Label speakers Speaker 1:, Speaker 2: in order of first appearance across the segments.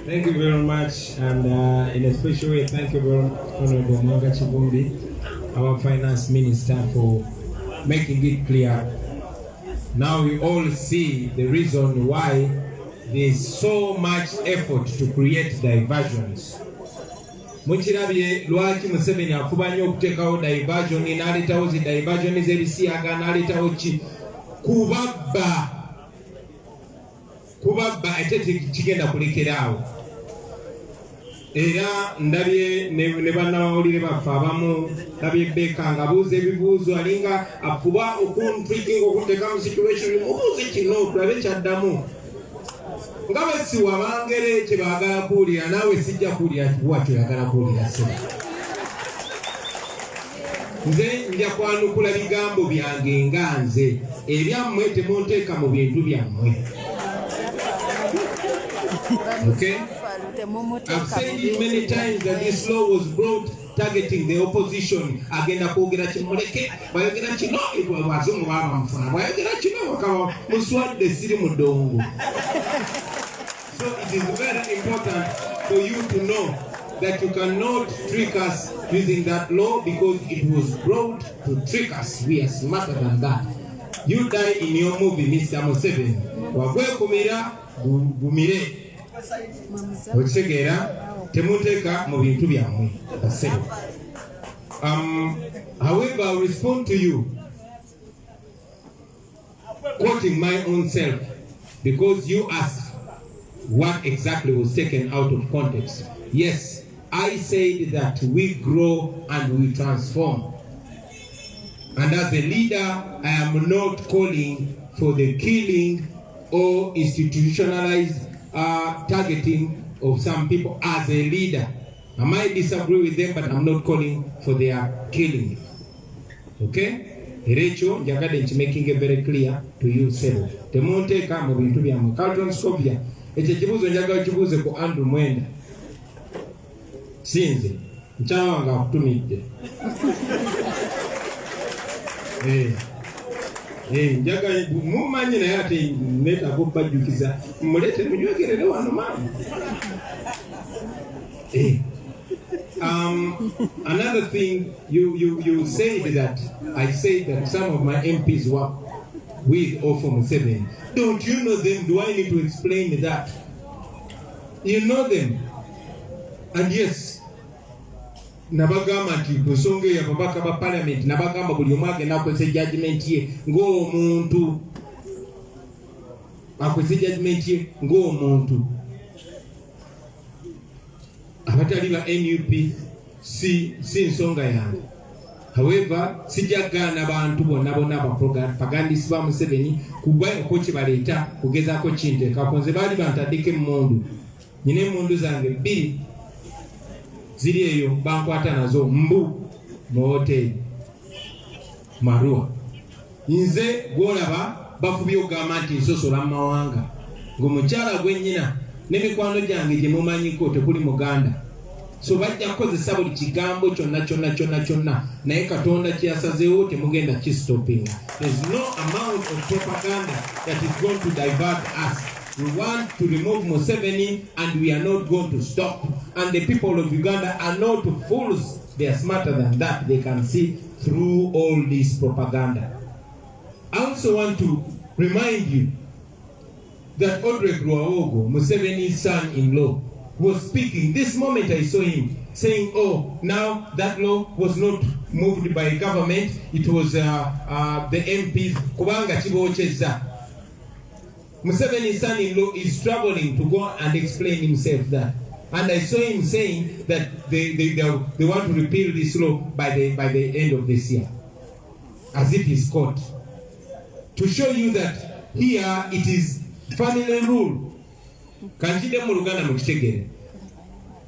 Speaker 1: Thank you very much, and in a special way, thank you very much, Honorable Mwanga, our Finance Minister, for making it clear. Now we all see the reason why there's so much effort to create diversions. Muchirabye lwaki Museveni akubanye okutekawo diversion n'aletawo zi diversion z'ebisiyaga n'aletawo ki kubabba ate kigenda kulekeraawo. Era ndabye ne bannamawulire baffe abamu ndabye Beka nga buuza ebibuuzo alinga akuba okuntrikinga okuteeka mu situation mubuuze kino tulabe kyaddamu. Nga bwe si wabangere kye baagala kuwulira naawe sijja kuwulira kibuwakyo oyagala kuwulira seba. Nze nja kwanukula bigambo byange nga nze ebyammwe temunteeka mu bintu byammwe. Okay? I've said it many times that this law was brought targeting the opposition. Agenda kwogera kimuleke bayogera kino abazungu babamufuna bayogera kino bakaba muswadde siri mudongo. So it is very important for you to know that you cannot trick us using that law because it was brought to trick us. We are smarter than that. You die in your movie, Mr. Museveni. Wagwekumira gumire. Okitegera Temuntekka Mubintu Byamwee. However, I'll respond to you quoting my own self because you asked what exactly was taken out of context. Yes, I said that we grow and we transform. And as a leader, I am not calling for the killing or institutionalized targeting of some people as a leader. I might disagree with them, but I'm not calling for their killing. Okay? Rachel, Jakade making it very clear to you, Sebo. Temuntekka Mubintu Byamwee. Carlton Scopia. Eche chibuzo njagala chibuze ku Andrew Mwenda. Sinze. Mukyala wange akutumidde. Njagala mumanyi naye ate neta kubajjukiza mulete munywegerere wano maama. Another thing you said that I said that some of my MPs work with or for Museveni. Don't you know them? Do I need to explain that? You know them. And yes, nabagamba nti kusonga ya babaka ba parliament nabagamba buli omu agenda akozesa judgment ye ng'omuntu. Akozesa judgment ye ng'omuntu. Abatali ba NUP si nsonga yange. However, sijagana bantu bonna abapagandisi ba Museveni kuba uko kibaleeta kugezaako Kinteeka konze baali bantaddeko emmundu. Nyina emmundu zange bbiri ziri eyo bankwata nazo mbu mu hoteli Marua. Nze gwolaba bafubye okugamba nti nsosola mu mawanga ng'omukyala gwennyina n'emikwano gyange gye mumanyiko tekuli Muganda. So bajja kukozesa buli kigambo kyonna naye Katonda kyasazeewo temugenda kistopinga. There's no amount of propaganda that is going to divert us. We want to remove Museveni and we are not going to stop. And the people of Uganda are not fools. They are smarter than that. They can see through all this propaganda. I also want to remind you that Rwabogo, Museveni's son-in-law, was speaking. This moment I saw him saying, oh, now that law was not moved by government, it was the MPs. Kubanga chibocheza. Museveni's son-in-law is struggling to go and explain himself that. And I saw him saying that they want to repeal this law by the end of this year. As if he's caught. To show you that here it is family rule. Kanjide mu Luganda mukitegere.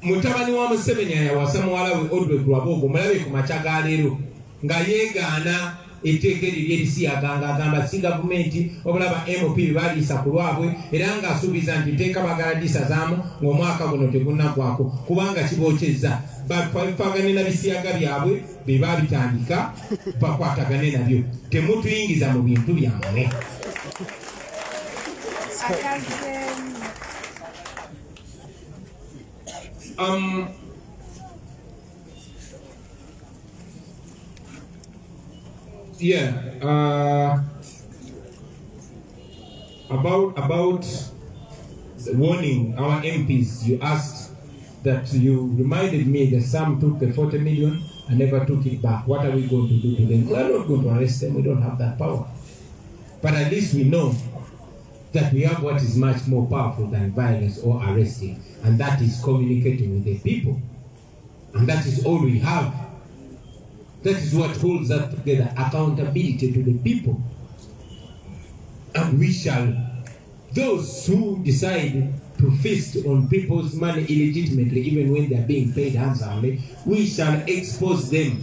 Speaker 1: Mutabani wa Museveni yawasa muwala we Rwabogo mulabe ku machaga leero nga yeegaana etteeka erisi agamba si gavumenti obulaba MOP baliisa ku lwabwe era nga asuubiza nti etteeka bagala disazaamu ng'omwaka guno tegunnagwako kubanga kibokyezza bafagane na bisiyaga byabwe be babitandika bakwatagane nabyo. Temutuyingiza mu bintu byammwe. About warning our MPs, you asked that, you reminded me that some took the 40 million and never took it back. What are we going to do to them? We are not going to arrest them. We don't have that power. But at least we know that we have what is much more powerful than violence or arresting, and that is communicating with the people. And that is all we have. That is what holds us together, accountability to the people. And we shall, those who decide to feast on people's money illegitimately, even when they are being paid handsomely, we shall expose them.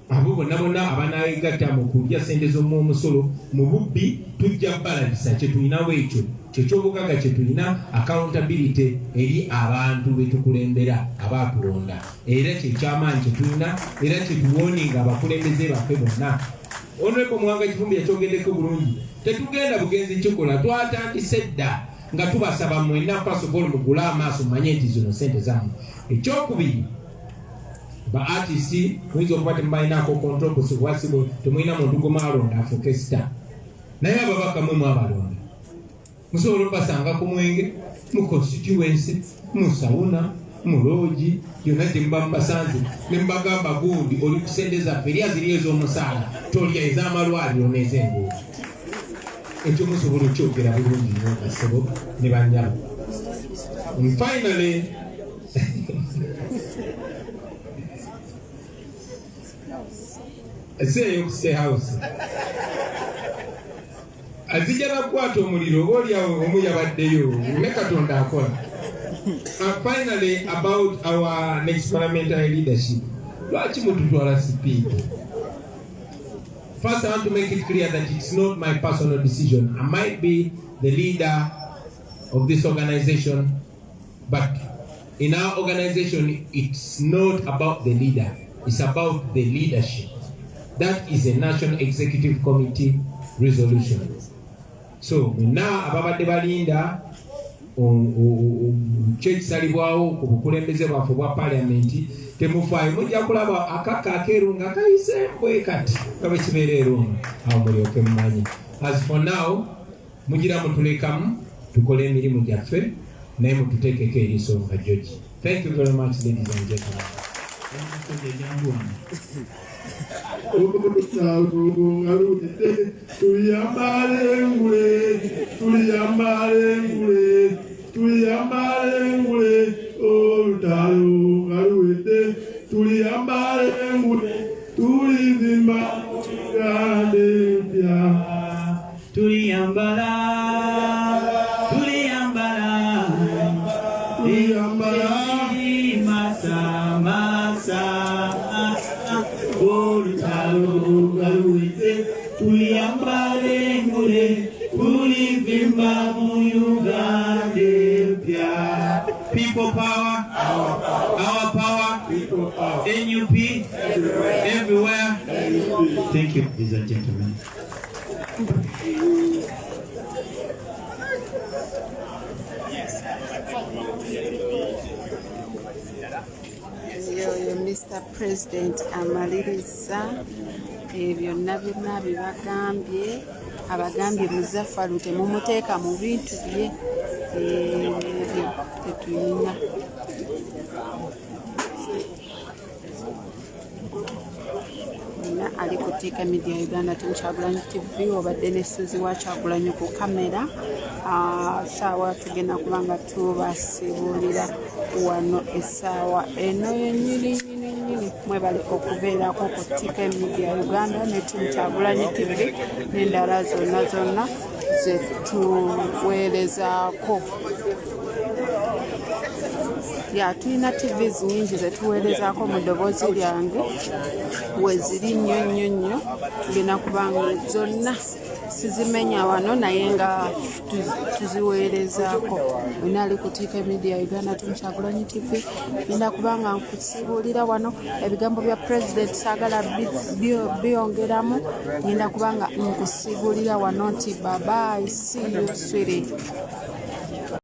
Speaker 1: Abo bonna bonna abanayigatta mu kulya ssente z'omusolo mu bubbi tujja balabisa kye tulinawo ekyo kyekyobugaga kye tulina accountability eri abantu be tukulembera abaatulonda, era kyekyamaanyi kye tulina, era kye tuwoninga abakulembeze baffe bonna. Honorable Mwanga Kifumbi yakyogeddeko bulungi, tetugenda bugenzi kikola, twatandise dda nga tubasaba mwenna first of all mugule amaaso manye nti zino ssente zammwe. Ekyokubiri, ba artist muyinza okuba temubalinaako control kusibu temulina muntu gwemwalonda afuuke star, naye ababaka mwe abalonda musobola okubasanga ku Mwenge, mu constituency, mu Sawuna, mu Lodge, yonna gye muba mubasanze ne mubagamba gundi oli ku ssente zaffe erya ziri ez'omusaala tolya ez'amalwaliro n'ez'enguudo. Ekyo musobola okyogera bulungi nnyo basebo ne banyabo. Finally, say stay house. Azijana kukwata omuliro oba oliawo omu yabaddeyo ne Katonda akola. Finally, about our next parliamentary leadership, lwaki mututwala speed? First, I want to make it clear that it's not my personal decision. I might be the leader of this organization, but in our organization, it's not about the leader. It's about the leadership. That is a National Executive Committee resolution. So now, ababadde balinda kyekisalibwawo ku bukulembeze bwaffe bwa paliamenti, temufaayo mujja kulaba akaka akeeru nga kayise bwe kati nga bwe kibeera erunga, awo mulyoke mumanyi. As for now, mugira mutulekamu tukole emirimu gyaffe naye mututeekeko eriiso nga George. Thank you very much, ladies and gentlemen. People power, our power, people power. NUP, everywhere. Thank you, ladies and gentlemen.
Speaker 2: Mr. President amaliriza byonna byonna bibagambye, abagambye Muzaffaru temumuteeka mu bintu bye tetulina. Ali ku TEMUTUYINGIZA Media Uganda, Temukyala TV, obadde ne Suzi wa Kyagulanyi ku kamera. Saawa tugenda kubanga tubasibulira wano essaawa eno yennyini mwebale okubeerako ku TEMUTUYINGIZA Media Uganda ne Temukyala TV n'endala zonna ze tuweerezaako. Tulina TVs nyingi ze tuweerezaako mu ddoboozi lyange weziri nnyo tulina kubanga zonna sizimenya wano naye nga tuziweerezaako. Wena ali ku TEMUTUYINGIZA Media Uganda, Temukyala TV, ngenda kubanga nkusibuulira wano ebigambo bya President saagala byongeramu, ngenda kubanga nkusibuulira wano nti bye bye, see you sweetie.